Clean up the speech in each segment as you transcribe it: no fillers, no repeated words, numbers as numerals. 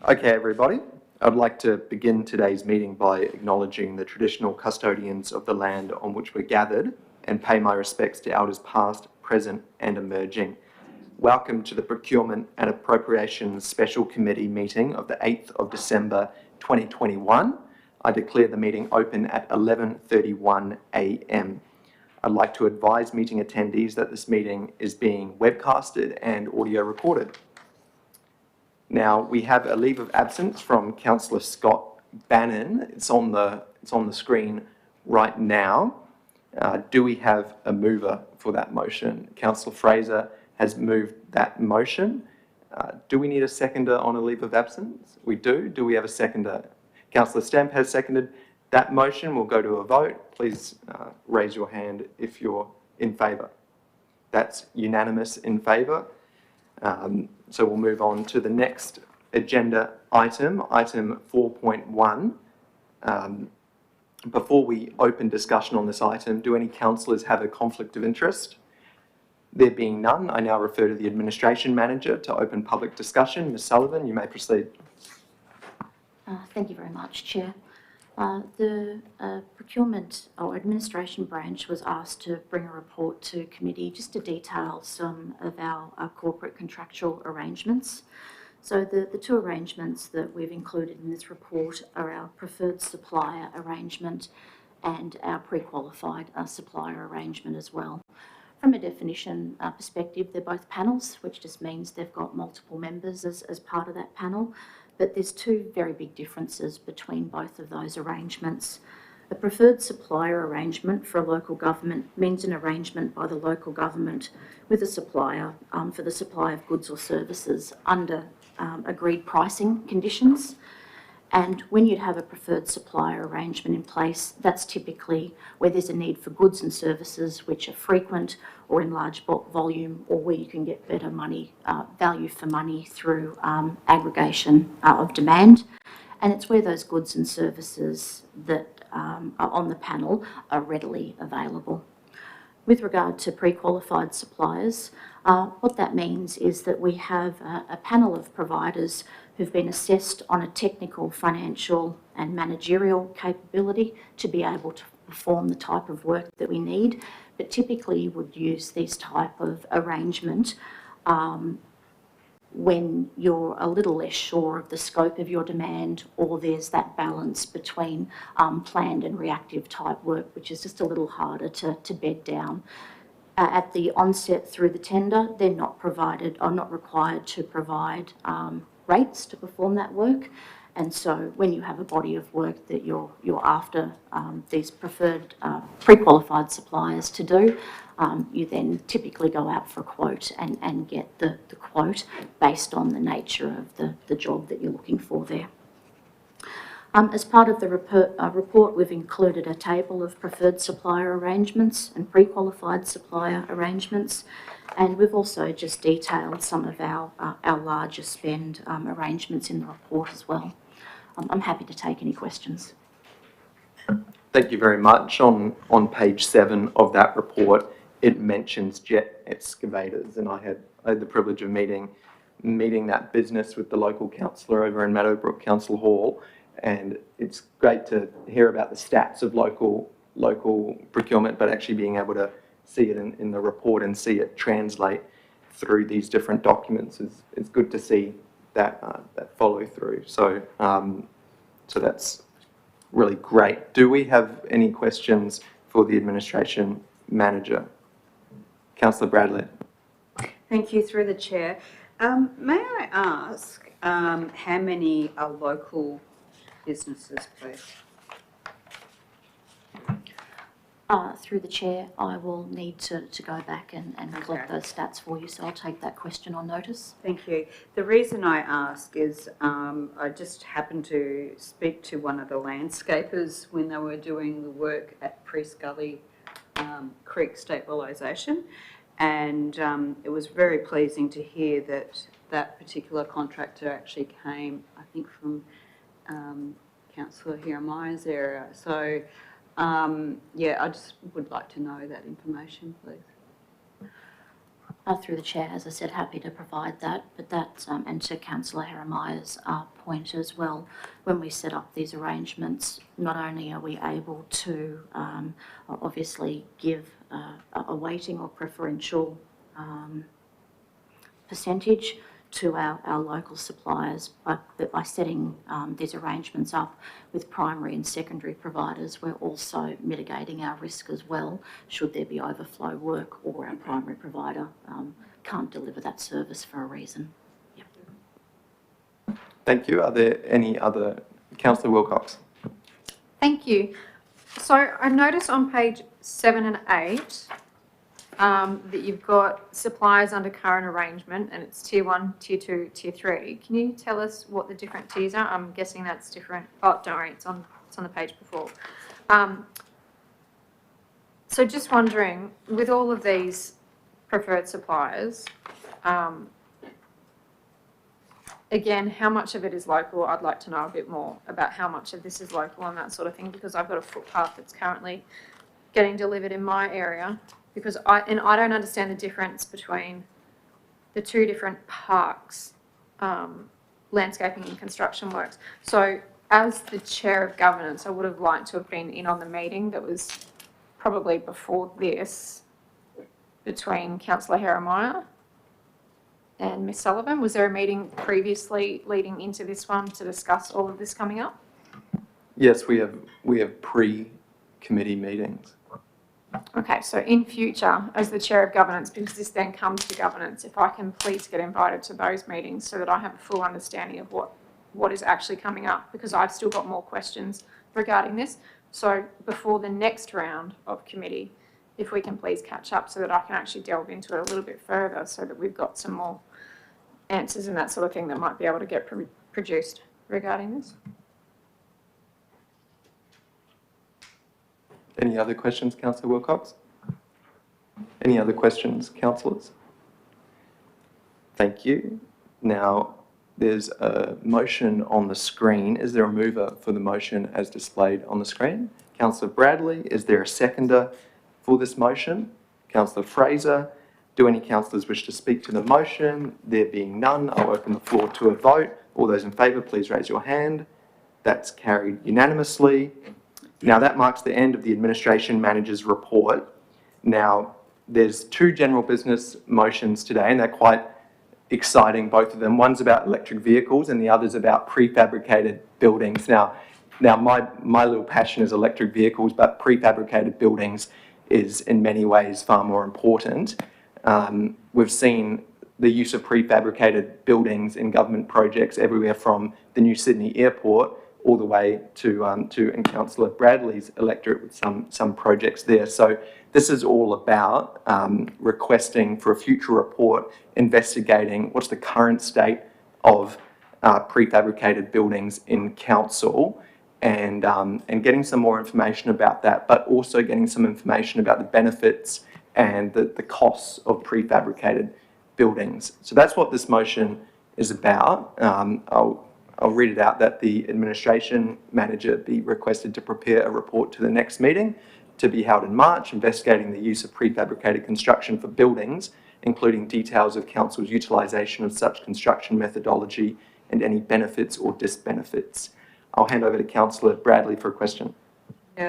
Okay, everybody. I'd like to begin today's meeting by acknowledging the traditional custodians of the land on which we're gathered and pay my respects to elders past, present and emerging. Welcome to the Procurement and Appropriations Special Committee meeting of the 8th of December 2021. I declare the meeting open at 11:31 a.m. I'd like to advise meeting attendees that this meeting is being webcasted and audio recorded. Now, we have a leave of absence from Councillor Scott Bannon. It's on the screen right now. Do we have a mover for that motion? Councillor Fraser has moved that motion. Do we need a seconder on a leave of absence? We do. Do we have a seconder? Councillor Stamp has seconded that motion. We'll go to a vote. Please raise your hand if you're in favour. That's unanimous in favour. So we'll move on to the next agenda item, item 4.1. Before we open discussion on this item, do any councillors have a conflict of interest? There being none, I now refer to the Administration Manager to open public discussion. Ms Sullivan, you may proceed. Thank you very much, Chair. The Procurement or Administration Branch was asked to bring a report to committee just to detail some of our corporate contractual arrangements. So the two arrangements that we've included in this report are our preferred supplier arrangement and our pre-qualified supplier arrangement as well. From a definition perspective, they're both panels, which just means they've got multiple members as part of that panel. But there's two very big differences between both of those arrangements. A preferred supplier arrangement for a local government means an arrangement by the local government with a supplier for the supply of goods or services under agreed pricing conditions. And when you'd have a preferred supplier arrangement in place, that's typically where there's a need for goods and services which are frequent or in large bulk volume, or where you can get better value for money through aggregation of demand. And it's where those goods and services that are on the panel are readily available. With regard to pre-qualified suppliers, what that means is that we have a panel of providers who've been assessed on a technical, financial and managerial capability to be able to perform the type of work that we need, but typically you would use this type of arrangement when you're a little less sure of the scope of your demand, or there's that balance between planned and reactive type work, which is just a little harder to bed down. At the onset through the tender, they're not provided or not required to provide rates to perform that work. And so when you have a body of work that you're after these preferred pre-qualified suppliers to do, you then typically go out for a quote and get the quote based on the nature of the job that you're looking for there. As part of the report, we've included a table of preferred supplier arrangements and pre-qualified supplier arrangements, and we've also just detailed some of our larger spend arrangements in the report as well. I'm happy to take any questions. Thank you very much. On page 7 of that report, it mentions jet excavators, and I had the privilege of meeting that business with the local councillor over in Meadowbrook Council Hall, and it's great to hear about the stats of local procurement, but actually being able to see it in the report and see it translate through these different documents is good to see that follow through. So so that's really great. Do we have any questions for the Administration Manager? Councillor Bradley. Thank you, through the Chair. May I ask how many are local businesses, please? Through the Chair, I will need to go back and collect those stats for you, so I'll take that question on notice. Thank you. The reason I ask is I just happened to speak to one of the landscapers when they were doing the work at Pre-Scully Creek stabilisation, and it was very pleasing to hear that that particular contractor actually came, I think, from Councillor Hiermeyer's area. So yeah, I just would like to know that information, please. Through the chair, as I said, happy to provide that, but that, and to Councillor Heremaya's point as well, when we set up these arrangements, not only are we able to obviously give a weighting or preferential percentage to our local suppliers, but by setting these arrangements up with primary and secondary providers, we're also mitigating our risk as well, should there be overflow work or our primary provider can't deliver that service for a reason. Yep. Thank you. Are there any other? Councillor Wilcox. Thank you. So I noticed on page 7 and 8 that you've got suppliers under current arrangement, and it's tier 1, tier 2, tier 3. Can you tell us what the different tiers are? I'm guessing that's different. Oh, don't worry, it's on the page before. So just wondering, with all of these preferred suppliers, again, how much of it is local? I'd like to know a bit more about how much of this is local and that sort of thing, because I've got a footpath that's currently getting delivered in my area. Because I don't understand the difference between the two different parks, landscaping and construction works. So as the chair of governance, I would have liked to have been in on the meeting that was probably before this between Councillor Heremaya and Ms Sullivan. Was there a meeting previously leading into this one to discuss all of this coming up? Yes, we have pre-committee meetings. Okay, so in future, as the chair of governance, because this then comes to governance, if I can please get invited to those meetings so that I have a full understanding of what is actually coming up, because I've still got more questions regarding this. So before the next round of committee, if we can please catch up so that I can actually delve into it a little bit further, so that we've got some more answers and that sort of thing that might be able to get produced regarding this. Any other questions, Councillor Wilcox? Any other questions, councillors? Thank you. Now, there's a motion on the screen. Is there a mover for the motion as displayed on the screen? Councillor Bradley, is there a seconder for this motion? Councillor Fraser, do any councillors wish to speak to the motion? There being none, I'll open the floor to a vote. All those in favour, please raise your hand. That's carried unanimously. Now, that marks the end of the Administration Manager's report. Now, there's two general business motions today, and they're quite exciting, both of them. One's about electric vehicles and the other's about prefabricated buildings. Now my little passion is electric vehicles, but prefabricated buildings is in many ways far more important. We've seen the use of prefabricated buildings in government projects everywhere from the new Sydney airport all the way to and Councillor Bradley's electorate with some projects there. So this is all about requesting for a future report investigating what's the current state of prefabricated buildings in council, and getting some more information about that, but also getting some information about the benefits and the costs of prefabricated buildings. So that's what this motion is about. I'll read it out, that the Administration Manager be requested to prepare a report to the next meeting to be held in March, investigating the use of prefabricated construction for buildings, including details of Council's utilisation of such construction methodology and any benefits or disbenefits. I'll hand over to Councillor Bradley for a question. May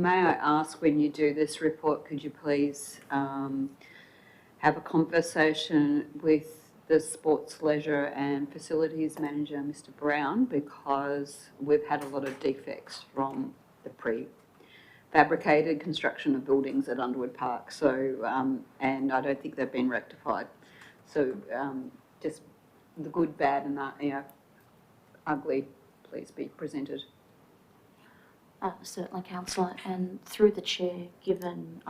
I ask, when you do this report, could you please have a conversation with the Sports, Leisure and Facilities Manager, Mr Brown, because we've had a lot of defects from the prefabricated construction of buildings at Underwood Park. So, and I don't think they've been rectified. So, just the good, bad, and ugly, please be presented. Certainly, Councillor, and through the chair, given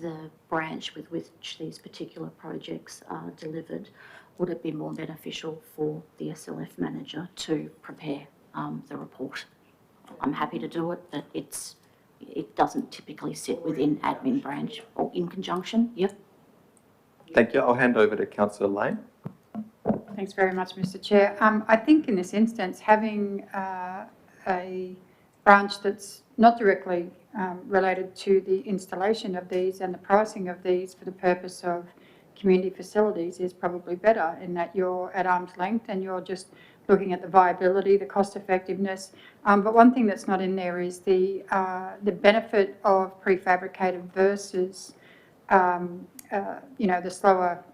the branch with which these particular projects are delivered, would it be more beneficial for the SLF manager to prepare the report? I'm happy to do it, but it doesn't typically sit within admin branch or in conjunction. Yep. Thank you. I'll hand over to Councillor Lane. Thanks very much, Mr Chair. I think in this instance, having a branch that's not directly related to the installation of these and the pricing of these for the purpose of community facilities is probably better, in that you're at arm's length and you're just looking at the viability, the cost effectiveness. But one thing that's not in there is the benefit of prefabricated versus the slower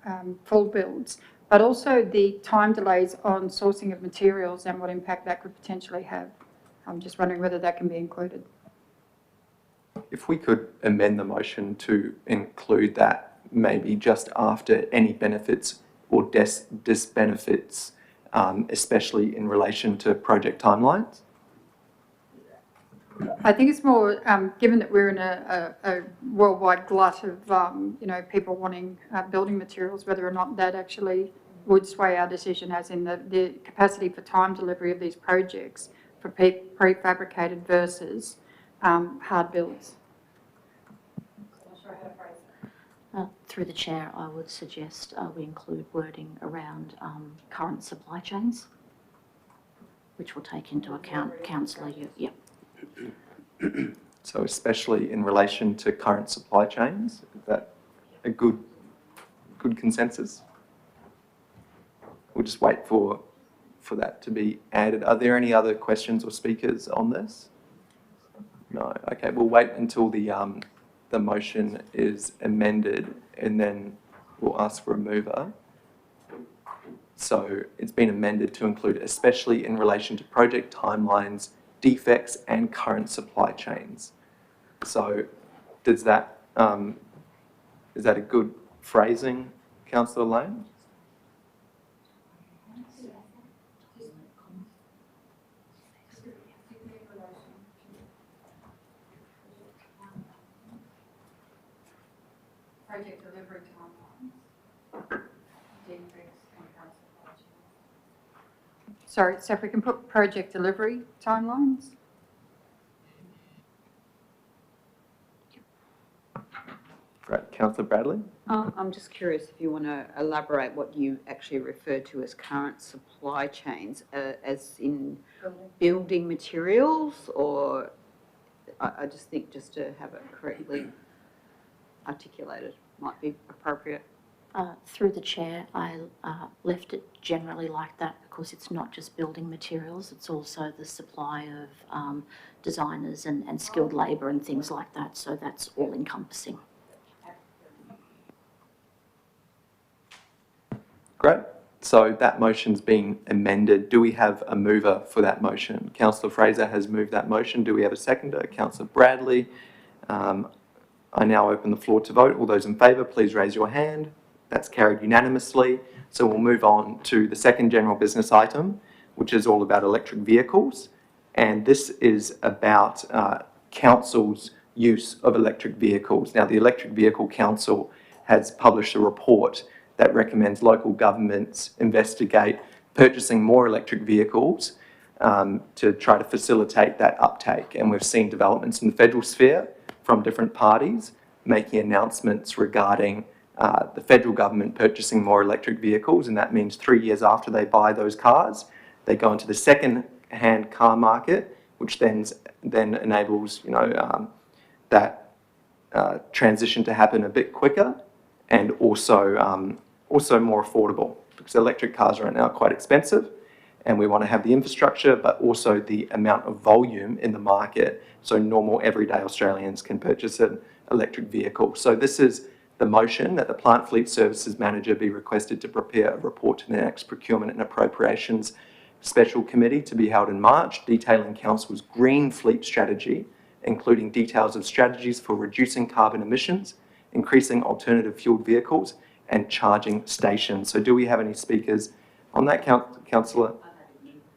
full builds, but also the time delays on sourcing of materials and what impact that could potentially have. I'm just wondering whether that can be included. If we could amend the motion to include that maybe just after any benefits or disbenefits, especially in relation to project timelines. I think it's more, given that we're in a worldwide glut of, people wanting building materials, whether or not that actually would sway our decision, as in the capacity for time delivery of these projects for prefabricated versus hard builds. Through the chair, I would suggest we include wording around current supply chains, which will take into account, councillor, yep. So especially in relation to current supply chains, is that a good consensus? We'll just wait for that to be added. Are there any other questions or speakers on this? No. Okay, we'll wait until the motion is amended and then we'll ask for a mover. So it's been amended to include especially in relation to project timelines, defects and current supply chains. So does that, is that a good phrasing, Councillor Lane? Project delivery timelines, defects and current supply chains. Sorry, so if we can put project delivery timelines. Great. Councillor Bradley? I'm just curious if you want to elaborate what you actually refer to as current supply chains, as in building materials, or I just think just to have it correctly articulated might be appropriate. Through the chair, I left it generally like that because it's not just building materials, it's also the supply of designers and skilled labour and things like that, so that's all encompassing. Great. So that motion's been amended. Do we have a mover for that motion? Councillor Fraser has moved that motion. Do we have a seconder? Councillor Bradley. I now open the floor to vote. All those in favour, please raise your hand. That's carried unanimously. So we'll move on to the second general business item, which is all about electric vehicles. And this is about council's use of electric vehicles. Now, the Electric Vehicle Council has published a report that recommends local governments investigate purchasing more electric vehicles to try to facilitate that uptake. And we've seen developments in the federal sphere from different parties making announcements regarding the federal government purchasing more electric vehicles, and that means 3 years after they buy those cars, they go into the second-hand car market, which then enables that transition to happen a bit quicker and also more affordable, because electric cars right now are quite expensive, and we want to have the infrastructure, but also the amount of volume in the market so normal everyday Australians can purchase an electric vehicle. So this is the motion that the Plant Fleet Services Manager be requested to prepare a report to the next Procurement and Appropriations Special Committee to be held in March, detailing Council's green fleet strategy, including details of strategies for reducing carbon emissions, increasing alternative fueled vehicles and charging stations. So do we have any speakers on that, Councillor?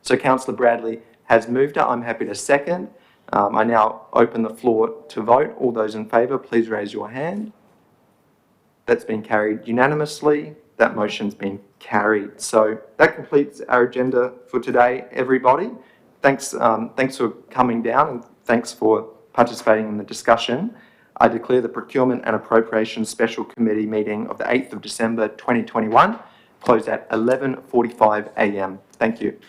So Councillor Bradley has moved it. I'm happy to second. I now open the floor to vote. All those in favour, please raise your hand. That's been carried unanimously. That motion's been carried. So that completes our agenda for today, everybody. Thanks for coming down and thanks for participating in the discussion. I declare the Procurement and Appropriations Special Committee meeting of the 8th of December 2021 closed at 11:45 a.m. Thank you.